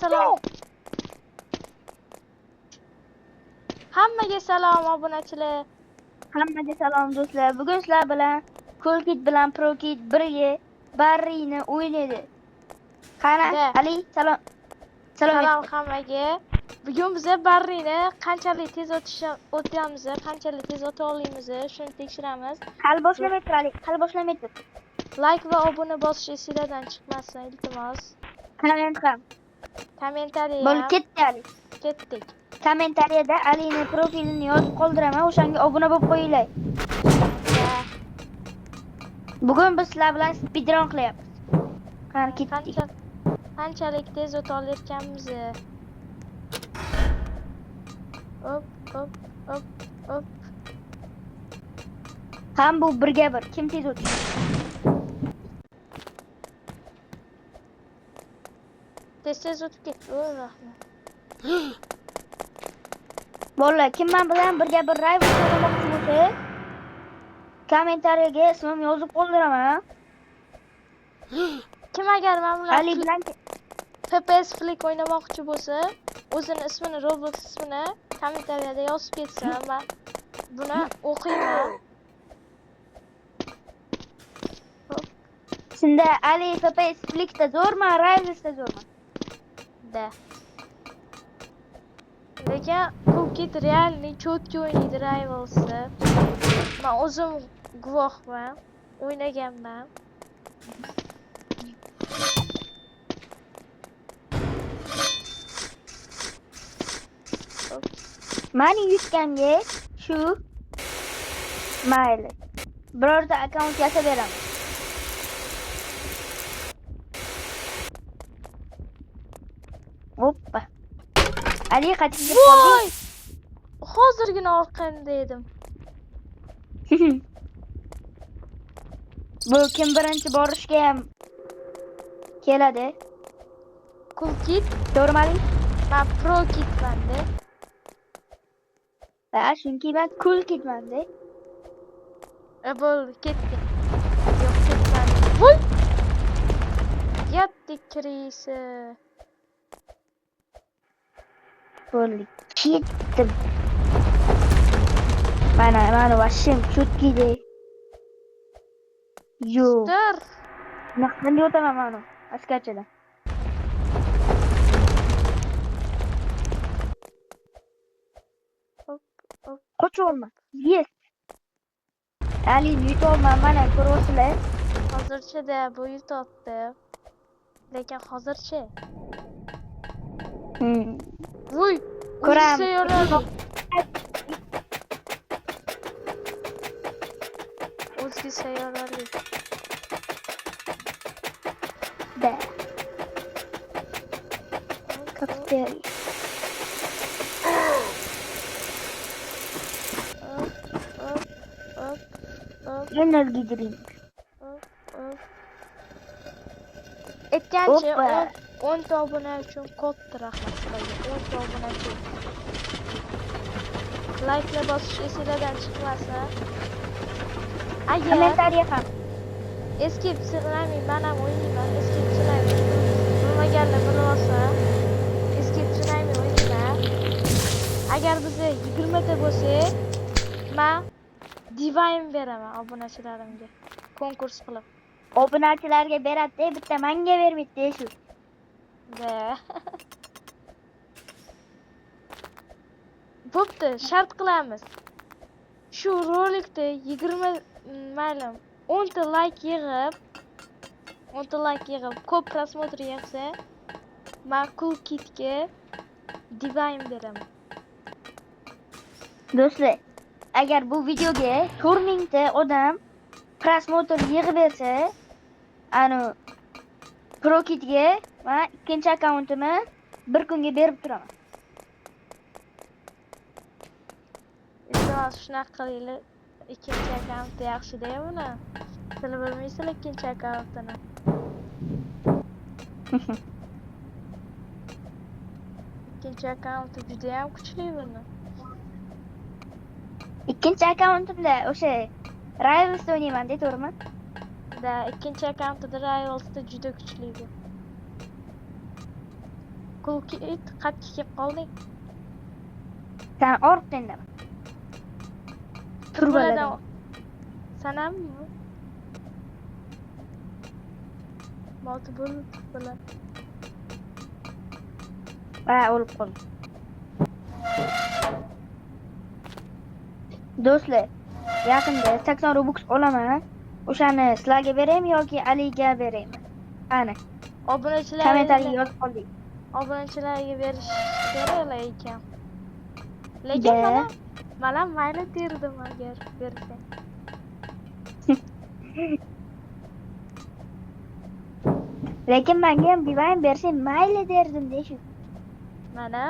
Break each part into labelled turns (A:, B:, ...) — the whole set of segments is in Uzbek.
A: salom. Hammaga salom obunachilar.
B: Hammaga salom do'stlar. Bugun sizlar bilan Coolkit bilan Prokit birga Barrini o'ynaydi. Qani,
A: Da.
B: Ali, salom.
A: Salom hammaga. Bugun biz Barrini qanchalik tez o'tamiz, qanchalik tez o'ta olamiz, shuni tekshiramiz.
B: Hali boshlamaydir Ali, hali boshlamaydir.
A: Like va obuna bosish esingizdan chiqmasin, iltimos.
B: Komment ham.
A: Kommentariy
B: Bo'lib
A: ham.
B: ketdi Ali.
A: Ketdik.
B: Kommentariyada Alining profilini yozib qoldiraman, o'shanga obuna bo'lib qo'yinglar. Bugun biz sizlar bilan speedrun qilyapmiz. Qani ketdik.
A: Qanchalik tez o'ta olayotganmiz. Hop, hop, hop, hop.
B: Ham bu birga bir. Kim tez o'tadi?
A: Tez o'tib ketdi. Voy rahmat.
B: Bolalar, kim men bilan birga bir rival o'ynamoqchi bo'lsa, kommentariyaga ismim yozib qoldiraman.
A: Kim agar men bilan
B: Ali bilan
A: FPS Flick o'ynamoqchi bo'lsa, o'zini ismini, Roblox ismini kommentariyada yozib ketsa, men buni o'qiyman.
B: Shunda Ali FPS Flickda zo'rmi, Rivalsda zo'rmi?
A: Da. Lekin Coolkit realniy cho'tki o'ynaydi Rivalsda. Men o'zim guvohman, o'ynaganman.
B: Mani yutganga shu mayli. Birorta akkaunt yasab beraman. Hoppa. Ali qachonga
A: Voy! Hozirgina orqanda edim.
B: Bu kim birinchi borishga ham keladi?
A: Coolkit,
B: To'g'rimi Ali?
A: men Prokitman-da.
B: Ha, chunki men Coolkitman-da.
A: Bo'ldi, ketdik. Yo'q, ketmadi. Voy! Yatdik kirisi.
B: Bo'ldi. Ketdim. Mana vashim cho'tkide. Yo'q.
A: Dur.
B: Qanday o'taman mana askarchadan.
A: Hop, hop.
B: Qocholma. Yes. Ali yutolman, mana ko'rasizlar.
A: Hozircha-da bu yutotdi. Lekin hozircha. Voy!
B: Ko'ram.
A: O'zga sayyoralar.
B: Da. Kafeteriya. Energy drink.
A: Aytgancha
B: Hoppa.
A: 10 ta obuna uchun koddir rahmat sizlarga. 10 ta obuna uchun. Like bosish esingizdan chiqmasin. Agar
B: Kommentariya ham.
A: eski psilami men ham o'ynayman. Eski psilami bilmaganlar bilib olsa, eski psilami o'ynayman. Agar bizda 20 ta bo'lsa, men Divine beraman obunachilarimga. Konkurs qilib.
B: Obunachilarga beradi, bitta menga bermaydi shu.
A: Da. Bo'pti, shart qilamiz. Shu rolikda 20 ma'lum 10 ta like yig'ib, ko'p prosmotr yig'sa, men Coolkitga Divine beraman.
B: Do'stlar, agar bu videoga 4000 ta odam prosmotr yig'ib bersa, ani Prokitga men ikkinchi akkauntimni bir kunga berib turaman.
A: Iltimos shunaqa qilinglar. Ikkinchi akkaunt yaxshi-da buni. Siz bilmaysizlar ikkinchi akkauntini. Ikkinchi akkaunti juda ham kuchli buni.
B: Ikkinchi akkauntimda o'sha Rivalsda o'ynayman-da, to'g'rimi?
A: Da, ikkinchi akkauntida Rivalsda juda kuchli bu. Kulki it qatga kelib qolding.
B: Sen ortdingda. Turbaladan.
A: Sanammi? Moti bo'lib turbalar.
B: Ha, o'lib qoldi. Do'stlar, yaqinda 80 Robux olaman. O'shani sizlarga beraymi yoki Aliga beraymi? Qani, kommentariyga yozib qoling.
A: Obunachilarga berish kerak ekan. Lekin mana mayli terdim agar bersang.
B: Lekin menga ham divine bersang mayli derdim deyshi.
A: Mana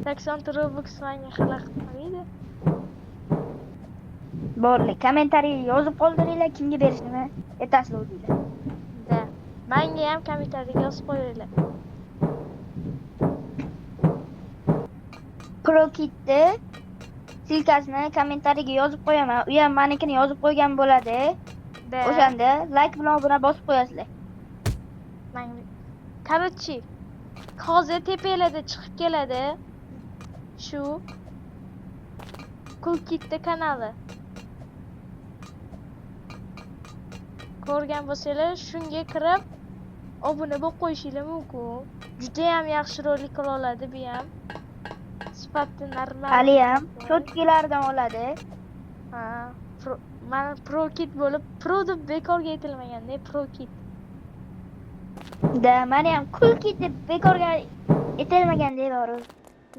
A: 80 Robux menga xalaqit qilmaydi.
B: Bo'ldi, kommentariyga yozib qoldiringlar kimga berishni ertasiga o'zinglar.
A: Da. Menga ham kommentariyga yozib qo'yinglar.
B: Prokitni silkasini kommentariyga yozib qo'yaman. U ham menikini yozib qo'ygan bo'ladi. O'shanda like bilan obuna bosib qo'yasizlar.
A: Короче, hozir tepalarda chiqib keladi. Shu Kulkitni kanali. Ko'rgan bo'lsanglar, shunga kirib obuna bo'lib qo'yishingiz mumkin. Juda ham yaxshi rolik qila oladi bu ham. Sifatli normal.
B: Ali ham cho'tkilardan oladi.
A: Ha, mana Prokit bo'lib, Pro deb bekorga aytilmaganda, Prokit.
B: Da, meni ham Kulkit deb bekorga aytilmagan deylar.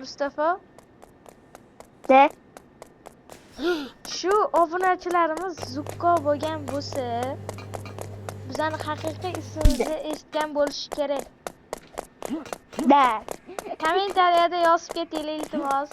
A: Mustafa,
B: da
A: shu obunachilarimiz zukko bo'lgan bo'lsa, bizani haqiqiy ismimizni eshitgan bo'lishi kerak.
B: Da.
A: Kommentariyada yozib ketinglar iltimos.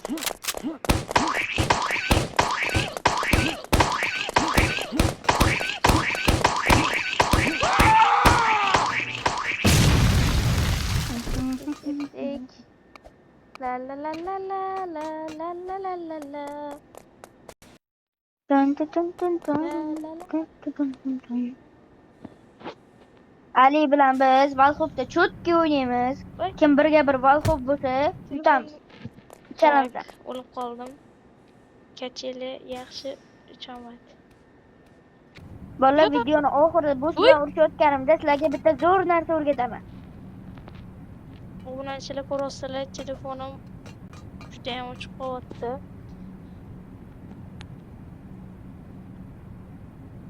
A: La la la la la la la la la la la.
B: Dun dun dun dun dun. Ali bilan biz Valxofda cho'tki o'ynaymiz. Kim birga bir Valxof bo'lsa, yutamiz. Chalamizda.
A: O'lib qoldim. Kacheli yaxshi uchaman.
B: Bolalar videoni oxirida bo'sh bilan urishayotganimda sizlarga bitta zo'r narsa o'rgataman.
A: Obunachilar ko'rasizlar, telefonim juda ham o'chib qolyapti.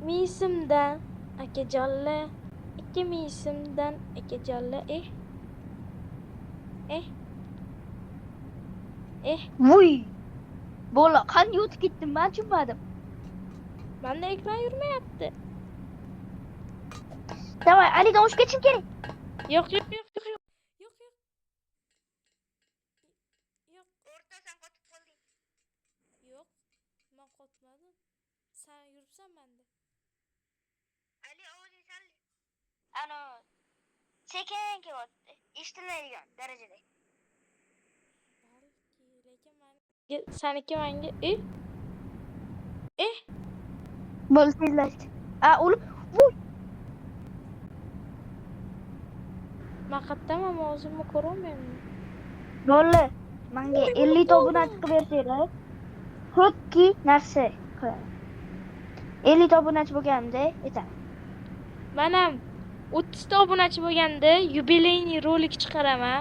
A: Misimdan akajonlar, ikki misimdan akajonlar,
B: Vuy! Bola, qanday o'tib ketdim, men tushunmadim.
A: Menda ekran yurmayapti.
B: Davay, Alidan o'shib ketishim kerak.
A: Yo'q.
B: O'rtasan qotib qolding.
A: Yo'q, men qotmadim. Sen yuribsan menda.
B: Ali ovozing sal ana sekin kelyapti. Eshitilmaydigan darajada.
A: Balki, lekin seniki menga
B: Bo'lsizlashdi. O'lib. Vuy!
A: Men qayerdaman, o'zimni ko'rolmayman.
B: Bo'ldi. Menga 50 ta obunachi qilib bersanglar, xuddi narsa qilaman. 50 ta obunachi bo'lganimda aytaman.
A: Men ham 30 ta obunachi bo'lganda yubileyniy rolik chiqaraman.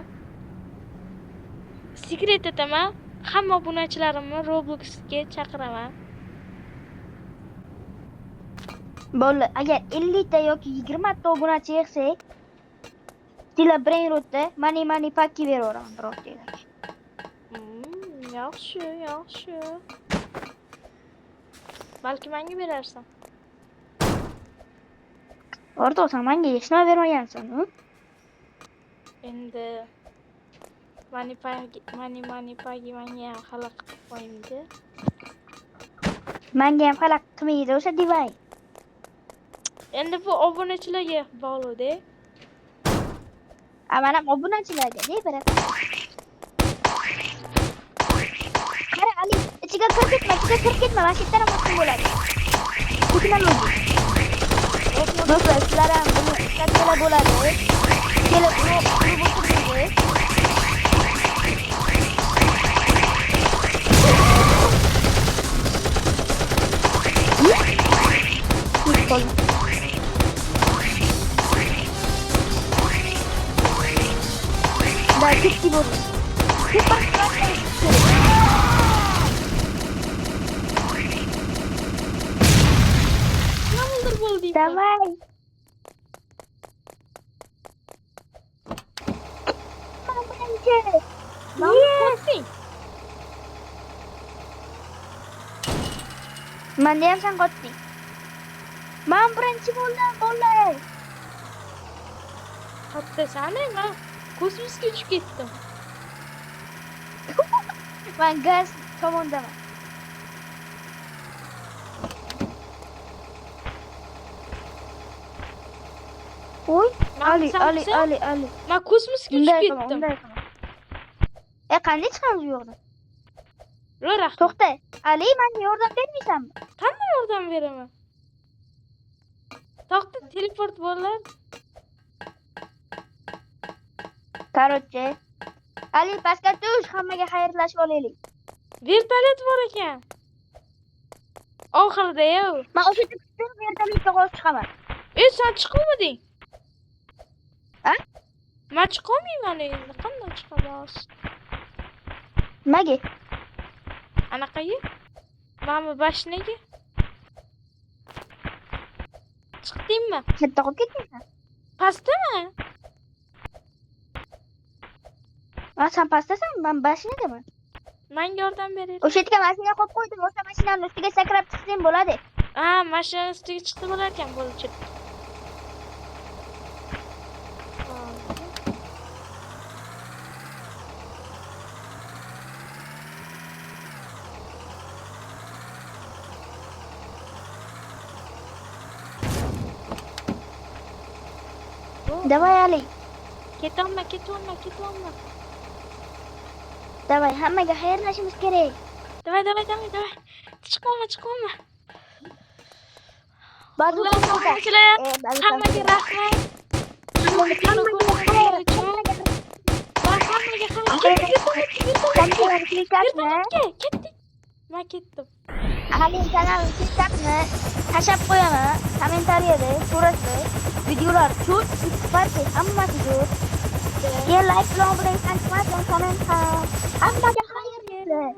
A: Sekret etaman. Hamma obunachilarimni Robloxga chaqiraman.
B: Bo'ldi. Agar 50 ta yoki 20 ta obunachi yig'sak, sizlar Brainrotda mani pakki beraveraman birovlarga.
A: Yaxshi. Balki menga berarsan.
B: O'rtoqsan, menga hech nima bermagansan,
A: Endi mani pagi menga ham xalaq qilib qo'yimdi.
B: Menga ham xalaq qilmaydi o'sha divay.
A: Endi bu obunachilarga bog'liq-da.
B: Mana obunachilarga ne beradi? Qara Ali, ichiga kirib ketma, mana shu yerdan ham o'tib bo'ladi. Ko'chman o'zi. Do'stlar, sizlar ham buni ishlab bo'ladi. Kelib, uni o'tirsangiz, Da ketdi bo'ldi.
A: Nimadir bo'ldi.
B: Давай. Birinchi.
A: Qo'ting.
B: Menda ham sen qotding. Men birinchi bo'ldim, bolalar.
A: Qotdasani, men kosmosga uchib ketdim.
B: Men gaz tomondaman. Oy, Ali.
A: Men kosmosga uchib ketdim.
B: Qanday chiqamiz bu yoqdan?
A: Ro'rax.
B: To'xta. Ali, menga yordam bermaysanmi?
A: Qanday yordam beraman? To'xta, teleport bo'lar.
B: Короче. Ali, pastga tush, hammaga xayrlashib olaylik.
A: Vertolyot bor ekan. Oxirida-yu.
B: Men o'sha yerda vertolyotga qo'yib chiqaman.
A: Sen chiqolmading.
B: Ha?
A: Men chiqolmayman endi. Qanday chiqamiz?
B: Nimaga?
A: Anaqaga? Mana bashnaga. Chiqdingmi?
B: Katta qolib ketdingmi?
A: Pastdami?
B: Sen pastdasan, men bashnidaman.
A: Menga yordam bering.
B: O'sha yerga mashina qo'yib qo'ydim, o'sha mashinani ustiga sakrab chiqsang bo'ladi.
A: Mashina ustiga chiqdi bo'lar ekan, bo'lib.
B: Давай, Ali.
A: Ketolma.
B: Давай, hammaga xayrlashimiz kerak.
A: Давай. Chiqolma.
B: Bazuka
A: Hammaga rahmat. Ketdik. Men ketdim.
B: Ali kanalni tiktakni tashlab qo'yaman. Kommentariyada so'rashdi. Videolar ko'p, sifatli hammasi ko'p. Like bilan bilan komment ham. Hammaga xayr bersin.